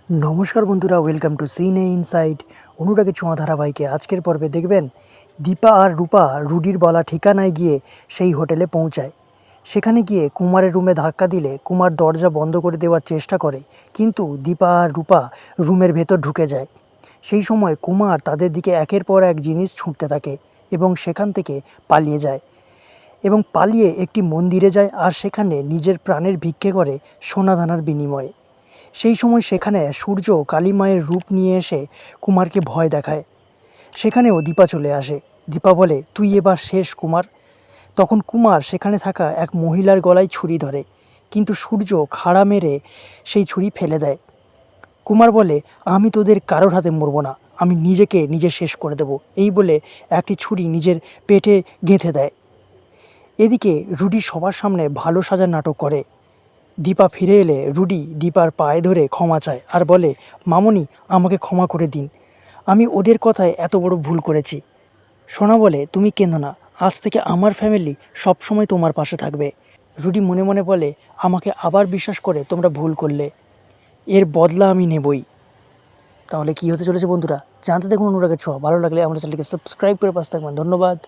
নমস্কার বন্ধুরা, welcome to সিনে ইনসাইড। অনুরাগের ছোঁয়া ধারাবাহিকে আজকের পর্বে দেখবেন দীপা আর রূপা রুডির বলা ঠিকানায় গিয়ে সেই হোটেলে পৌঁছায়। সেখানে গিয়ে কুমারের রুমে ধাক্কা দিলে কুমার দরজা বন্ধ করে দেওয়ার চেষ্টা করে, কিন্তু দীপা আর রূপা রুমের ভেতর ঢুকে যায়। সেই সময় কুমার তাদের দিকে একের পর এক জিনিস ছুঁড়তে থাকে এবং সেখান থেকে পালিয়ে যায় এবং পালিয়ে একটি মন্দিরে যায় আর সেখানে নিজের প্রাণের ভিক্ষে করে সোনাদানার বিনিময়ে। সেই সময় সেখানে সূর্য কালী মায়ের রূপ নিয়ে এসে কুমারকে ভয় দেখায়। সেখানেও দীপা চলে আসে। দীপা বলে, তুই এবার শেষ কুমার। তখন কুমার সেখানে থাকা এক মহিলার গলায় ছুরি ধরে, কিন্তু সূর্য খাড়া মেরে সেই ছুরি ফেলে দেয়। কুমার বলে, আমি তোদের কারোর হাতে মরবো না, আমি নিজেকে নিজে শেষ করে দেব। এই বলে একটি ছুরি নিজের পেটে গেঁথে দেয়। এদিকে রুডি সবার সামনে ভালো সাজার নাটক করে। দীপা ফিরে এলে রুডি দীপার পায়ে ধরে ক্ষমা চায় আর বলে, মামনি, আমাকে ক্ষমা করে দিন, আমি ওদের কথায় এত বড় ভুল করেছি। সোনা বলে, তুমি কেঁদো না, আজ থেকে আমার ফ্যামিলি সবসময় তোমার পাশে থাকবে। রুডি মনে মনে বলে, আমাকে আবার বিশ্বাস করে তোমরা ভুল করলে, এর বদলা আমি নেবই। তাহলে কি হতে চলেছে বন্ধুরা, জানতে দেখুন অনুরাগের ছোঁয়া। ভালো লাগলে আমাদের চ্যানেলকে সাবস্ক্রাইব করে পাশে থাকবেন। ধন্যবাদ।